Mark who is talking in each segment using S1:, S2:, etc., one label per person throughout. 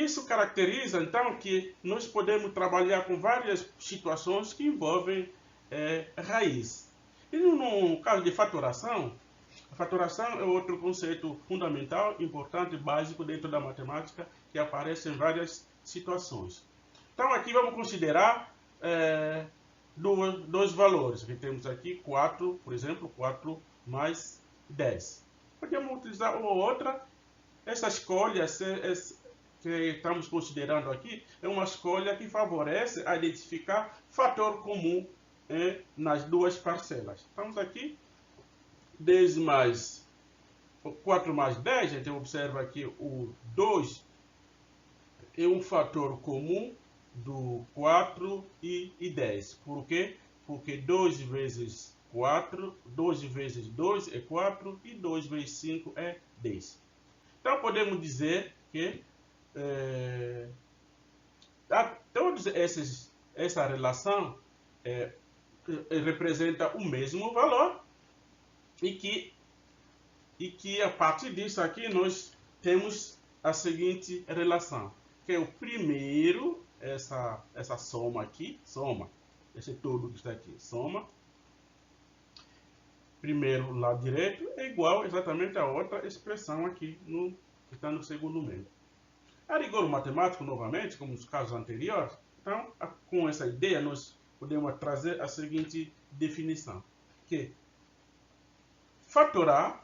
S1: isso caracteriza, então, que nós podemos trabalhar com várias situações que envolvem raiz. E no caso de fatoração, a fatoração é outro conceito fundamental, importante, básico dentro da matemática, que aparece em várias situações. Então, aqui vamos considerar dois valores, que temos aqui 4, por exemplo, 4 mais 10. Podemos utilizar uma ou outra. Essa escolha que estamos considerando aqui é uma escolha que favorece a identificar fator comum nas duas parcelas. Estamos aqui, 10 mais 4 mais 10, a gente observa aqui o 2 é um fator comum do 4 e 10. Por quê? Porque 2 vezes 4, 2 vezes 2 é 4 e 2 vezes 5 é 10. Então podemos dizer que todas essa relação representa o mesmo valor e que a partir disso aqui nós temos a seguinte relação, que é o primeiro, essa soma aqui, soma, esse todo que está aqui, soma, primeiro lado direito é igual exatamente a outra expressão aqui, que está no segundo membro. A rigor matemático, novamente, como nos casos anteriores, então, com essa ideia, nós podemos trazer a seguinte definição, que fatorar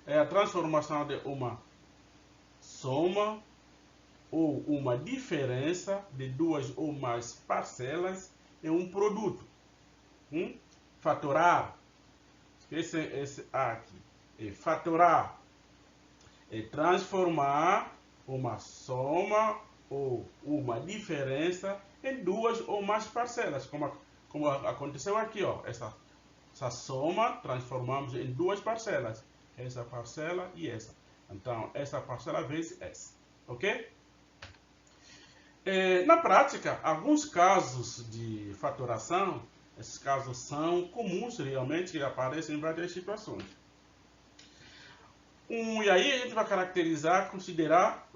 S1: é a transformação de uma soma ou uma diferença de duas ou mais parcelas em um produto. Fatorar, esqueça esse A aqui, fatorar é transformar uma soma ou uma diferença em duas ou mais parcelas, como aconteceu aqui, ó. Essa soma transformamos em duas parcelas, essa parcela e essa. Então, essa parcela vezes essa, ok? Na prática, alguns casos de fatoração, esses casos são comuns realmente e aparecem em várias situações. E aí a gente vai caracterizar, considerar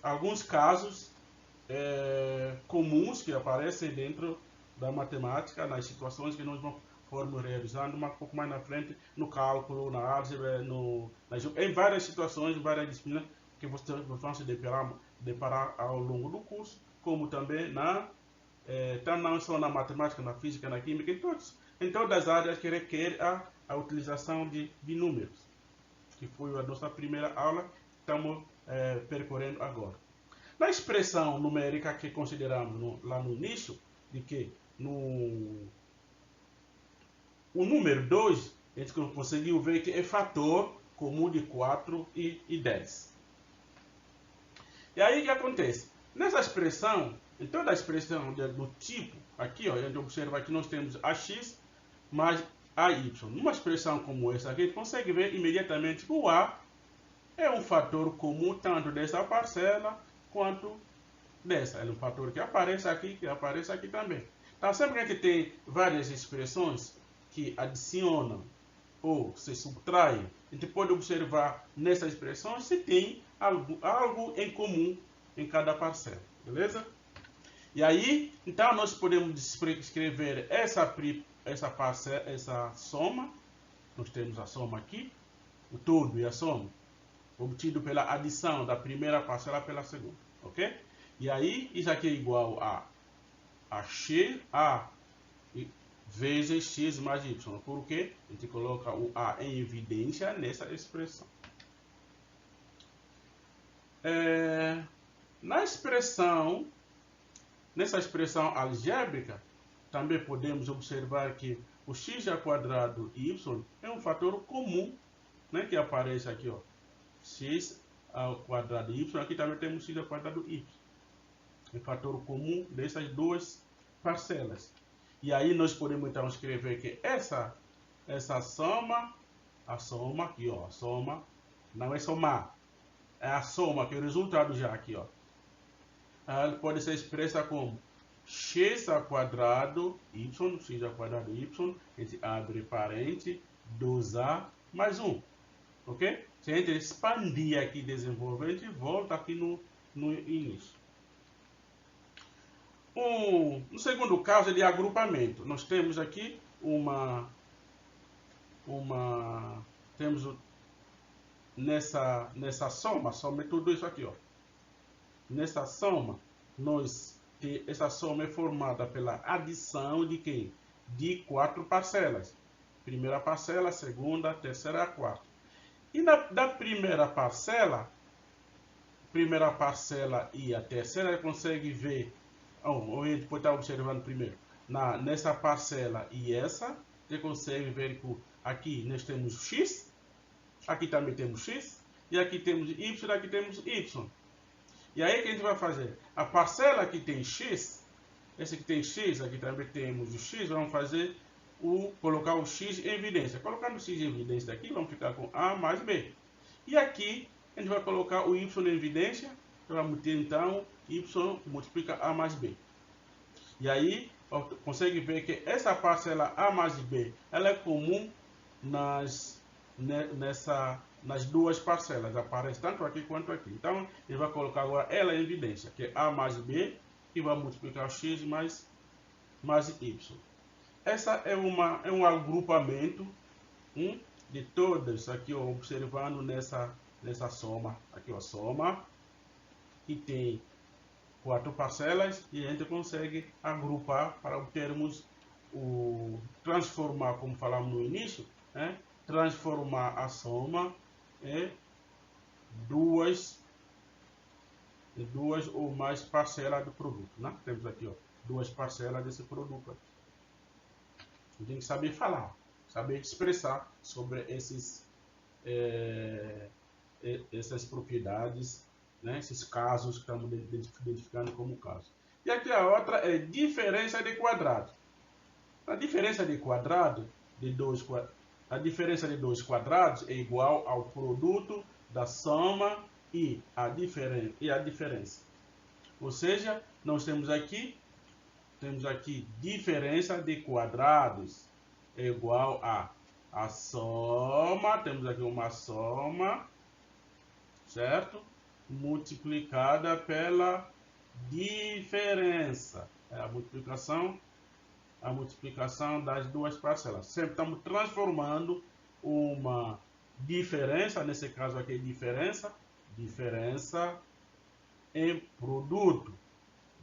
S1: alguns casos comuns que aparecem dentro da matemática, nas situações que nós formos realizando um pouco mais na frente, no cálculo, na álgebra, em várias situações, em várias disciplinas que vocês vão se deparar ao longo do curso, como também não só na matemática, na física, na química, em todas as áreas que requer a utilização de números, que foi a nossa primeira aula que estamos percorrendo agora. Na expressão numérica que consideramos lá no início, de que o número 2, a gente conseguiu ver que é fator comum de 4 e 10. E aí o que acontece? Nessa expressão, em toda a expressão do tipo, aqui, ó, a gente observa que nós temos AX mais AY. Numa expressão como essa aqui, a gente consegue ver imediatamente que o A é um fator comum tanto dessa parcela quanto dessa. É um fator que aparece aqui também. Então, sempre que a gente tem várias expressões que adicionam ou se subtraem, a gente pode observar nessas expressões se tem algo em comum em cada parcela, beleza? E aí, então, nós podemos escrever essa parcela, essa soma. Nós temos a soma aqui, o todo e a soma, obtido pela adição da primeira parcela pela segunda, ok? E aí, isso aqui é igual a x vezes x mais y. Por quê? A gente coloca o a em evidência nessa expressão. Nessa expressão algébrica, também podemos observar que o x ao quadrado y é um fator comum, né, que aparece aqui, ó. X ao quadrado y, aqui também temos x ao quadrado y. É um fator comum dessas duas parcelas. E aí nós podemos então escrever que essa soma, a soma aqui, ó, a soma não é somar, é a soma, que é o resultado já aqui, ó. Ela pode ser expressa como x ao quadrado y, x ao quadrado y, a gente abre parênteses, 2a mais 1. Ok? Se a gente expandir aqui, desenvolver, a gente volta aqui no início. No segundo caso é de agrupamento. Nós temos aqui temos nessa soma, somente tudo isso aqui, ó. Nessa soma, essa soma é formada pela adição de quem? De 4 parcelas. Primeira parcela, segunda, terceira, quarta. E da primeira parcela e a terceira, você consegue ver, ou a gente pode estar observando primeiro, nessa parcela e essa, você consegue ver que aqui nós temos x, aqui também temos x, e aqui temos y, aqui temos y. E aí o que a gente vai fazer? A parcela que tem x, esse aqui tem x, aqui também temos o x, vamos fazer colocar o x em evidência. Colocando o x em evidência aqui, vamos ficar com a mais b. E aqui a gente vai colocar o y em evidência, vamos ter então y multiplica a mais b. E aí consegue ver que essa parcela a mais b, ela é comum nas duas parcelas, aparece tanto aqui quanto aqui. Então, ele vai colocar agora ela em evidência, que é a mais b, que vai multiplicar x mais y. Essa é um agrupamento de todas, aqui ó, observando nessa soma, aqui ó, soma, que tem 4 parcelas, e a gente consegue agrupar para obtermos transformar, como falamos no início, né? Transformar a soma em duas ou mais parcelas do produto, né? Temos aqui ó, 2 parcelas desse produto aqui. A gente tem que saber falar, saber expressar sobre essas propriedades, né? Esses casos que estamos identificando como casos. E aqui a outra é diferença de quadrado. A diferença de quadrado a diferença de dois quadrados é igual ao produto da soma e a diferença. Ou seja, nós temos aqui diferença de quadrados é igual a soma, temos aqui uma soma, certo? Multiplicada pela diferença. É a multiplicação das duas parcelas. Sempre estamos transformando uma diferença, nesse caso aqui diferença em produto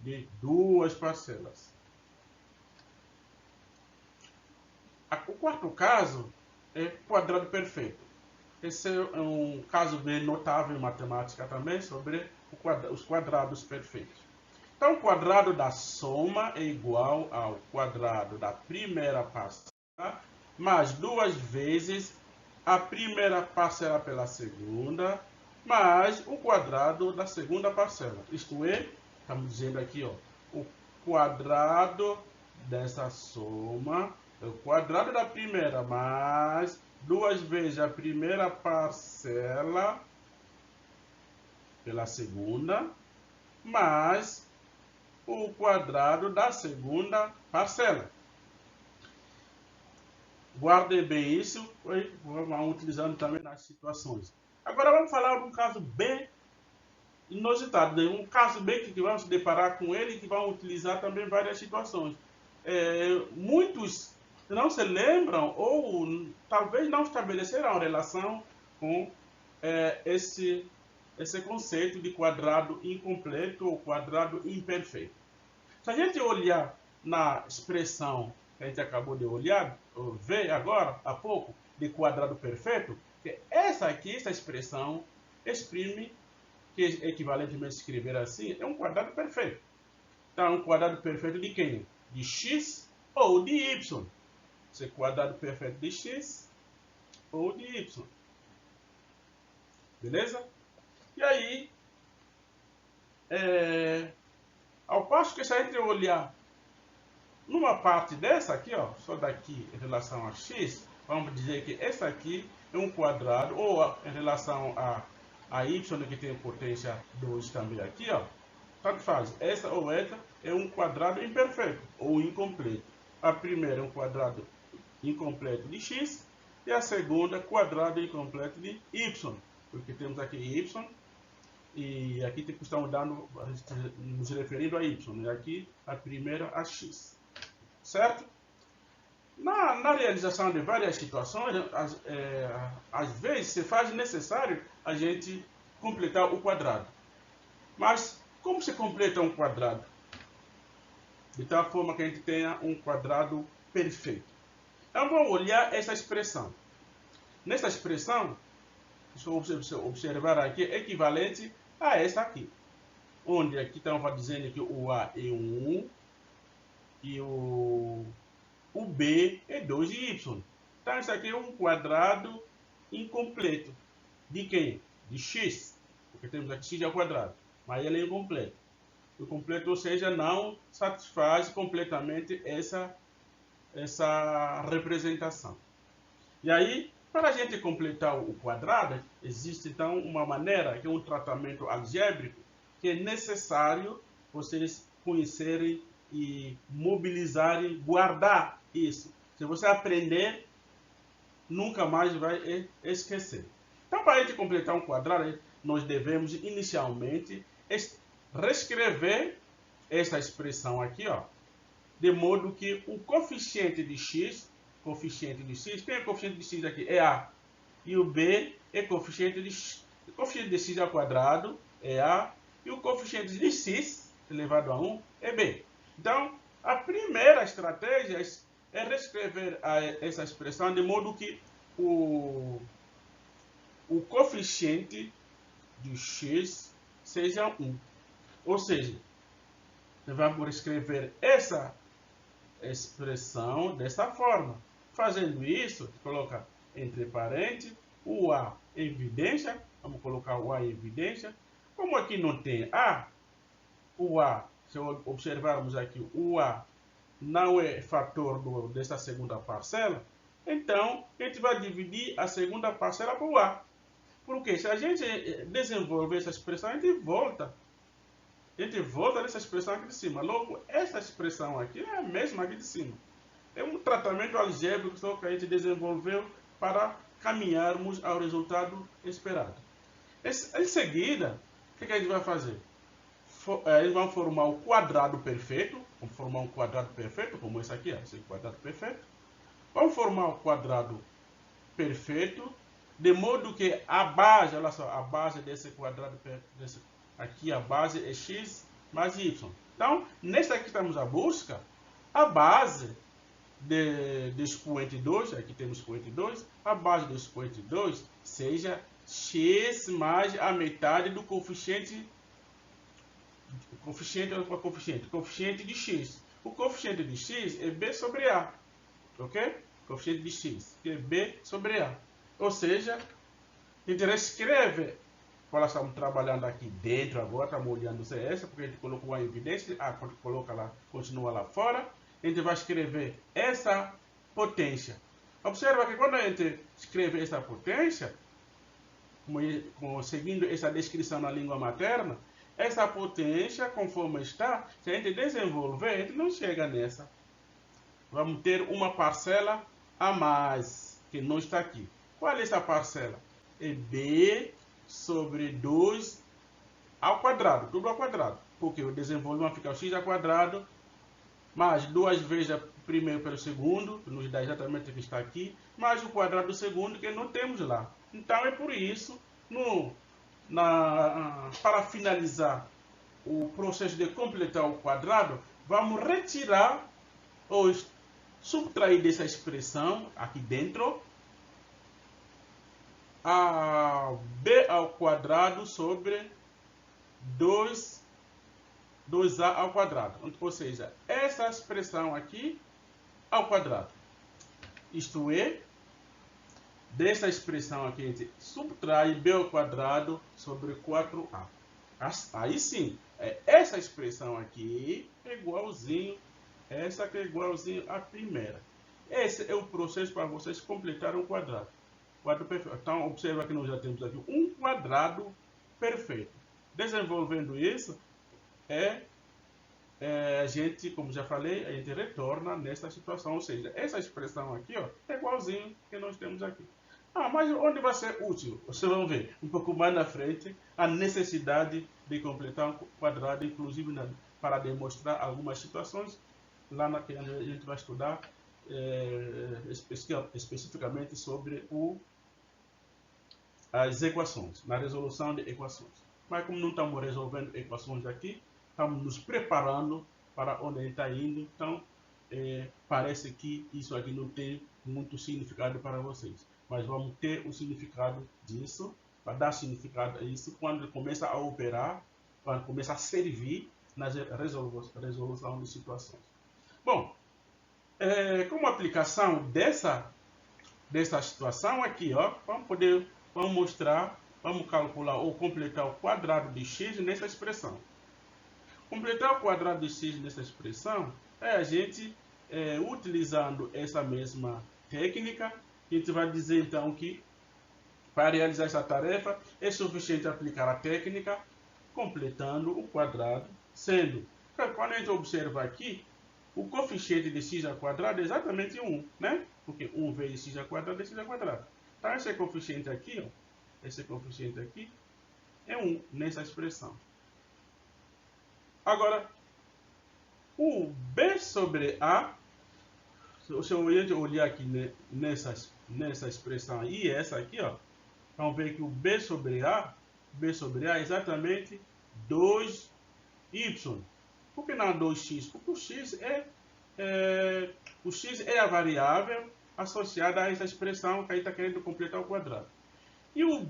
S1: de duas parcelas. O quarto caso é quadrado perfeito. Esse é um caso bem notável em matemática também, sobre os quadrados perfeitos. Então, o quadrado da soma é igual ao quadrado da primeira parcela, mais 2 vezes a primeira parcela pela segunda, mais o quadrado da segunda parcela. Isto é, estamos dizendo aqui, ó, o quadrado dessa soma é o quadrado da primeira, mais 2 vezes a primeira parcela pela segunda, mais o quadrado da segunda parcela. Guardem bem isso, vamos utilizando também nas situações. Agora vamos falar de um caso bem inusitado, um caso bem que vamos se deparar com ele e que vamos utilizar também em várias situações. Muitos não se lembram ou talvez não estabeleceram relação com esse conceito de quadrado incompleto ou quadrado imperfeito. Se a gente olhar na expressão que a gente acabou de ver agora, há pouco, de quadrado perfeito, que essa expressão exprime, que é equivalentemente escrever assim, é um quadrado perfeito. Então, é um quadrado perfeito de quem? De x ou de y. Esse quadrado perfeito de x ou de y. Beleza? E aí, ao passo que se a gente olhar numa parte dessa aqui, ó, só daqui em relação a x, vamos dizer que essa aqui é um quadrado, ou em relação a y, que tem potência 2 também aqui, ó, tanto faz, essa ou essa é um quadrado imperfeito ou incompleto. A primeira é um quadrado incompleto de x, E a segunda, quadrado incompleto de y, porque temos aqui y, e aqui estamos nos referindo a y, e aqui a primeira a x, certo? Na realização de várias situações, às vezes se faz necessário a gente completar o quadrado. Mas como se completa um quadrado? De tal forma que a gente tenha um quadrado perfeito. Então vamos olhar essa expressão. Nessa expressão, deixa eu observar aqui, é equivalente a essa aqui. Onde aqui estamos dizendo que o A é 1 e o B é 2 de y. Então isso aqui é um quadrado incompleto. De quem? De x. Porque temos aqui x ao quadrado. Mas ele é incompleto. O completo, ou seja, não satisfaz completamente essa representação. E aí, para a gente completar o quadrado, existe então uma maneira, que é um tratamento algébrico, que é necessário vocês conhecerem e mobilizarem, guardar isso. Se você aprender, nunca mais vai esquecer. Então, para a gente completar um quadrado, nós devemos inicialmente reescrever essa expressão aqui, ó, de modo que o coeficiente de x, quem é o coeficiente de x aqui? É a. E o b é coeficiente de x. O coeficiente de x ao quadrado é a. E o coeficiente de x elevado a 1 é b. Então, a primeira estratégia é reescrever essa expressão de modo que o coeficiente de x seja 1. Ou seja, vamos escrever essa expressão dessa forma. Fazendo isso, coloca entre parênteses o A em evidência. Vamos colocar o A em evidência. Como aqui não tem A, o A, se observarmos aqui, o A não é fator dessa segunda parcela, então a gente vai dividir a segunda parcela por A. Porque se a gente desenvolver essa expressão, a gente volta nessa expressão aqui de cima. Logo, essa expressão aqui é a mesma aqui de cima. É um tratamento algébrico só que a gente desenvolveu para caminharmos ao resultado esperado. Em seguida, o que a gente vai fazer? Eles vão formar o quadrado perfeito. Vamos formar um quadrado perfeito, como esse aqui, esse quadrado perfeito. Vamos formar o quadrado perfeito, de modo que a base, olha só, a base desse quadrado perfeito, aqui a base é x mais y. Então, nesta aqui estamos à busca, a base do expoente 2, aqui temos expoente 2, a base do expoente 2 seja x mais a metade do coeficiente de x. O coeficiente de x é b sobre a, ok? Coeficiente de x, que é b sobre a. Ou seja, a gente reescreve. Nós estamos trabalhando aqui dentro agora, estamos olhando o CS, porque a gente colocou a evidência, coloca lá, continua lá fora. A gente vai escrever essa potência. Observa que quando a gente escreve essa potência, seguindo essa descrição na língua materna, essa potência, conforme está, se a gente desenvolver, a gente não chega nessa. Vamos ter uma parcela a mais, que não está aqui. Qual é essa parcela? É b sobre 2 ao quadrado, tudo ao quadrado. Porque o desenvolvimento fica x ao quadrado, mais 2 vezes o primeiro pelo segundo, que nos dá exatamente o que está aqui, mais o quadrado do segundo, que não temos lá. Então é por isso, para finalizar o processo de completar o quadrado, vamos retirar ou subtrair dessa expressão aqui dentro a b ao quadrado sobre 2a ao quadrado. Ou seja, essa expressão aqui ao quadrado. Isto é, dessa expressão aqui a gente subtrai b ao quadrado sobre 4a. Aí sim, essa expressão aqui é igualzinho, essa que é igualzinho à primeira. Esse é o processo para vocês completarem o quadrado. Quadrado perfeito. Então, observa que nós já temos aqui um quadrado perfeito. Desenvolvendo isso, a gente, como já falei, a gente retorna nesta situação, ou seja, essa expressão aqui, ó, é igualzinho que nós temos aqui. Ah, mas onde vai ser útil? Vocês vão ver um pouco mais na frente a necessidade de completar um quadrado, inclusive para demonstrar algumas situações lá na que a gente vai estudar especificamente sobre as equações, na resolução de equações. Mas como não estamos resolvendo equações aqui, estamos nos preparando para onde a gente está indo, então parece que isso aqui não tem muito significado para vocês. Mas vamos ter o significado disso, para dar significado a isso, quando começa a operar, quando começa a servir na resolução de situações. Bom, como aplicação dessa situação aqui, ó, vamos mostrar, vamos calcular ou completar o quadrado de x nessa expressão. Completar o quadrado de x nessa expressão é a gente, utilizando essa mesma técnica, a gente vai dizer então que para realizar essa tarefa é suficiente aplicar a técnica completando o quadrado, sendo, quando a gente observa aqui, o coeficiente de x ao quadrado é exatamente 1, né? Porque 1 vezes x ao quadrado é x ao quadrado. Então, esse coeficiente aqui, ó, esse coeficiente aqui é 1 nessa expressão. Agora, o b sobre a, se eu olhar aqui nessa expressão e essa aqui, ó, vamos ver que o b sobre a é exatamente 2y. Por que não 2x? Porque o x é a variável associada a essa expressão que a gente está querendo completar o quadrado. E o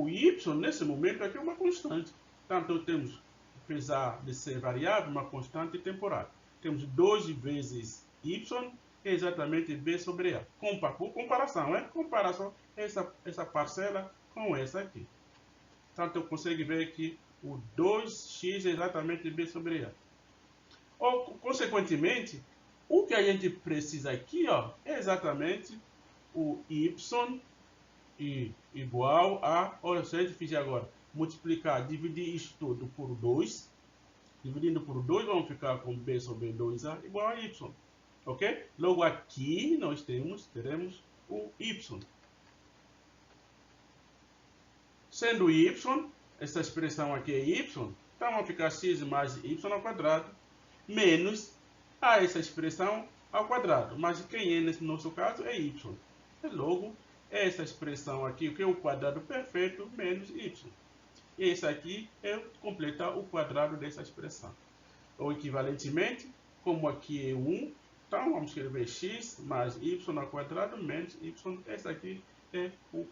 S1: y, nesse momento, aqui é uma constante. Portanto, temos, apesar de ser variável, uma constante temporária. Temos 2 vezes y, é exatamente b sobre a. Por comparação, comparação essa parcela com essa aqui. Portanto, eu consigo ver que o 2x é exatamente b sobre a. Ou, consequentemente, o que a gente precisa aqui, ó, é exatamente o y igual a... Olha, se a gente fizer agora, multiplicar, dividir isso tudo por 2, dividindo por 2, vamos ficar com b sobre 2a igual a y. Ok? Logo aqui nós teremos o y. Sendo y, essa expressão aqui é y, então vamos ficar x mais y ao quadrado menos essa expressão ao quadrado. Mas quem é nesse nosso caso é y. Logo, essa expressão aqui, que é o quadrado perfeito, menos y. E esse aqui é completar o quadrado dessa expressão. Ou equivalentemente, como aqui é 1, então vamos escrever x mais y ao quadrado menos y. Esse aqui é o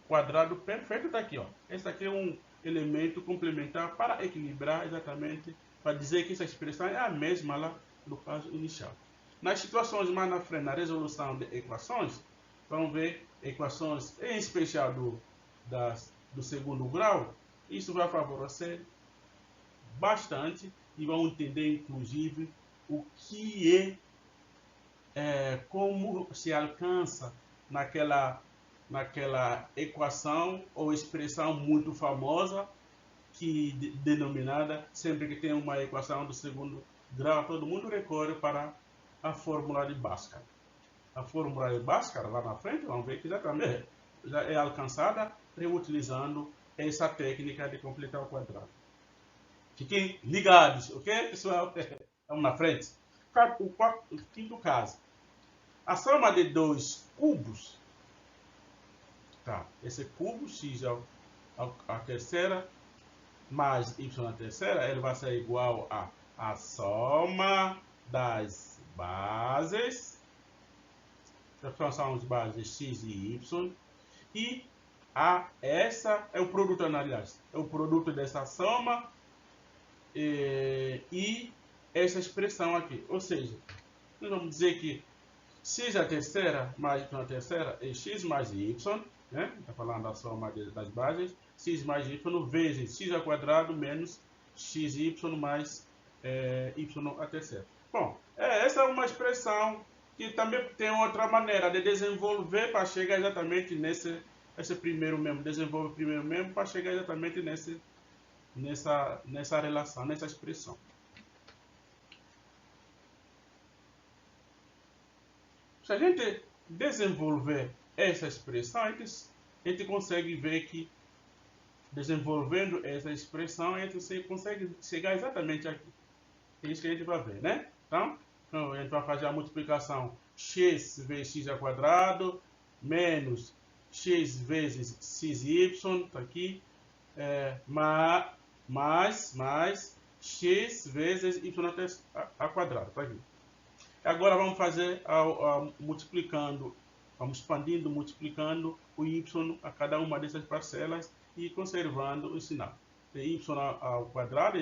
S1: quadrado perfeito daqui, ó. Esse aqui é um elemento complementar para equilibrar exatamente, para dizer que essa expressão é a mesma lá do caso inicial. Nas situações mais na frente, na resolução de equações, vamos ver equações em especial do segundo grau. Isso vai favorecer bastante e vamos entender inclusive o que como se alcança naquela equação ou expressão muito famosa que denominada, sempre que tem uma equação do segundo grau, todo mundo recorre para a fórmula de Bhaskara. A fórmula de Bhaskara, lá na frente, vamos ver que exatamente já é alcançada reutilizando essa técnica de completar o quadrado. Fiquem ligados, ok, pessoal? Vamos na frente. O quinto caso. A soma de dois cubos, tá? Esse cubo, x a terceira, mais y na terceira, ele vai ser igual a soma das bases, são as bases x e y, e essa é o produto, aliás, é o produto dessa soma e essa expressão aqui. Ou seja, nós vamos dizer que x a terceira mais y a terceira é x mais y, né? Está falando da soma das bases, x mais y vezes x ao quadrado menos xy mais y a terceira. Bom, essa é uma expressão que também tem outra maneira de desenvolver para chegar exatamente esse primeiro membro. Desenvolve o primeiro membro para chegar exatamente nessa relação, nessa expressão. Se a gente desenvolver essa expressão, a gente consegue ver que desenvolvendo essa expressão, a gente consegue chegar exatamente aqui. É isso que a gente vai ver, né? Então a gente vai fazer a multiplicação x vezes x ao quadrado menos x vezes xy, está aqui, mais x vezes y ao quadrado, está aqui. Agora vamos fazer multiplicando, vamos expandindo, multiplicando o y a cada uma dessas parcelas e conservando o sinal. De y ao quadrado,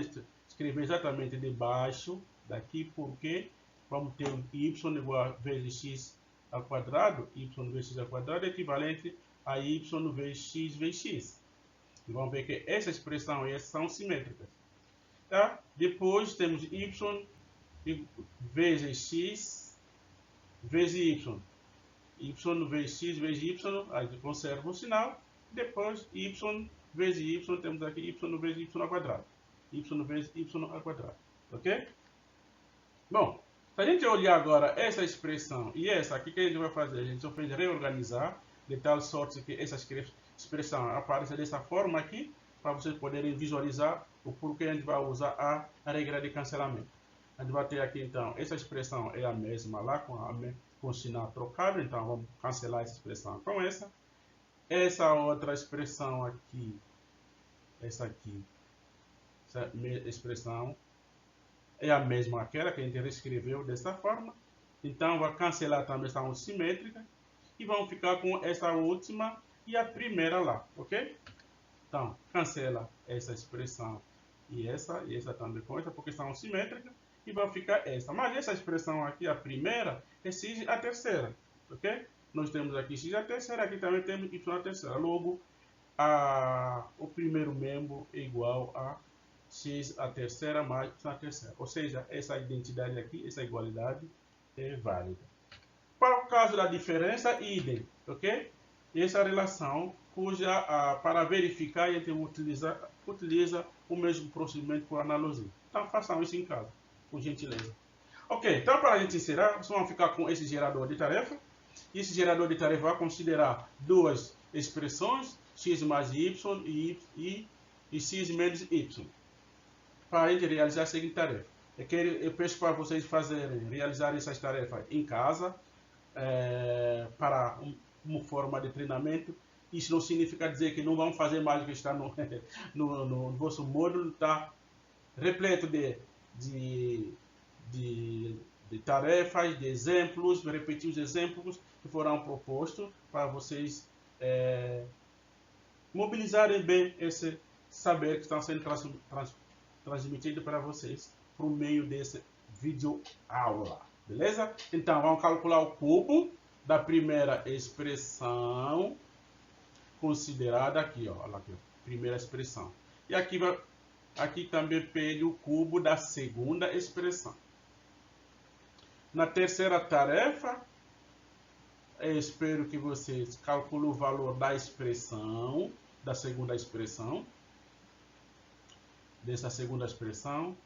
S1: escrever exatamente debaixo daqui, porque vamos ter o y igual a vezes x ao quadrado, y vezes x ao quadrado é equivalente a y vezes x. E vamos ver que essa expressão e essa são simétricas. Tá? Depois temos y vezes x vezes y. Y vezes x vezes y, aí conserva o sinal. Depois y vezes y, temos aqui y vezes y ao quadrado. Y vezes y ao quadrado. Ok? Bom, se a gente olhar agora essa expressão e essa aqui, que a gente vai fazer? A gente só fez reorganizar, de tal sorte que essa expressão apareça dessa forma aqui, para vocês poderem visualizar o porquê a gente vai usar a regra de cancelamento. A gente vai ter aqui, então, essa expressão é a mesma lá, com o sinal trocado, então vamos cancelar essa expressão com essa. Essa outra expressão aqui, essa expressão é a mesma aquela que a gente reescreveu dessa forma. Então, vai cancelar também essa simétrica e vamos ficar com essa última e a primeira lá, ok? Então, cancela essa expressão e essa também com essa, porque são simétricas, e vai ficar essa. Mas essa expressão aqui, a primeira, é x a terceira, ok? Nós temos aqui x a terceira, aqui também temos y a terceira. Logo, o primeiro membro é igual a x a terceira mais y a terceira. Ou seja, essa identidade aqui, essa igualdade é válida. Para o caso da diferença, idem, ok? Essa relação para verificar, a gente utiliza o mesmo procedimento por analogia. Então, façam isso em casa, por gentileza. Ok, então para a gente encerrar, vocês vão ficar com esse gerador de tarefa. E esse gerador de tarefa vai considerar duas expressões, x mais y e x menos y. Para a gente realizar a seguinte tarefa. Eu peço para vocês realizar essas tarefas em casa, para uma forma de treinamento. Isso não significa dizer que não vão fazer mais o que está no vosso módulo. Está repleto de tarefas, de exemplos, repetir os exemplos que foram propostos para vocês mobilizarem bem esse saber que está sendo transmitido para vocês por meio desse vídeo aula. Beleza? Então, vamos calcular o cubo da primeira expressão considerada aqui, ó. Olha aqui, primeira expressão. E aqui também pede o cubo da segunda expressão. Na terceira tarefa, eu espero que vocês calculem o valor da expressão, da segunda expressão, dessa segunda expressão,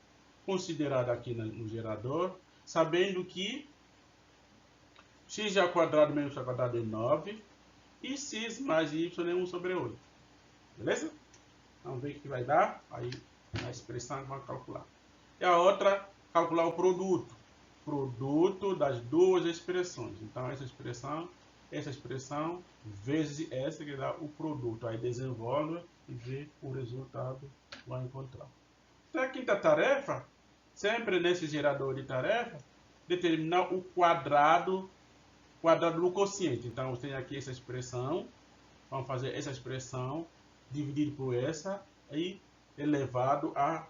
S1: considerada aqui no gerador, sabendo que x ao quadrado menos x ao quadrado é 9 e x mais y é 1 sobre 8. Beleza? Vamos ver o que vai dar. Aí a expressão que vamos calcular. E a outra, calcular o produto. Produto das duas expressões. Então essa expressão vezes essa que dá o produto. Aí desenvolve e vê o resultado que vai encontrar. Então a quinta tarefa, sempre nesse gerador de tarefa, determinar o quadrado do quociente. Então, eu tenho aqui essa expressão. Vamos fazer essa expressão dividido por essa e elevado a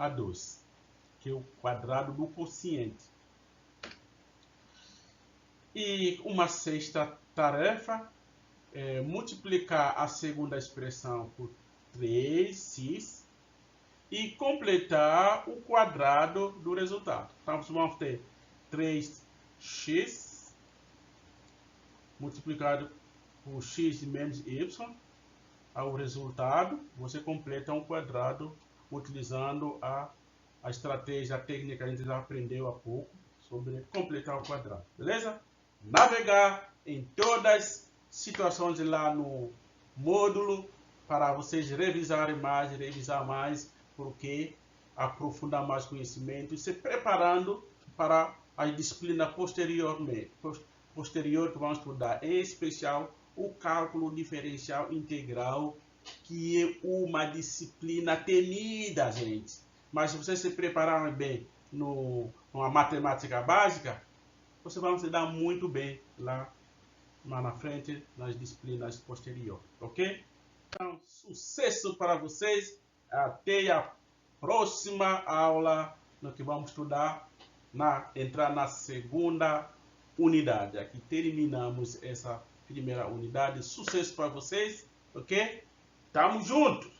S1: 2, que é o quadrado do quociente. E uma sexta tarefa é multiplicar a segunda expressão por 3x e completar o quadrado do resultado. Então, vamos ter 3x multiplicado por x menos y, ao resultado, você completa um quadrado utilizando a estratégia, a técnica que a gente já aprendeu há pouco sobre completar o quadrado. Beleza? navegar em todas as situações lá no módulo para vocês revisar mais, porque aprofundar mais conhecimento e se preparando para a disciplina posterior que vamos estudar, em especial o cálculo diferencial integral, que é uma disciplina temida, gente. Mas se vocês se prepararem bem numa matemática básica, vocês vão se dar muito bem lá na frente, nas disciplinas posteriores, ok? Então, sucesso para vocês. Até a próxima aula, no que vamos estudar, entrar na segunda unidade. Aqui terminamos essa primeira unidade. Sucesso para vocês, ok? Tamo junto!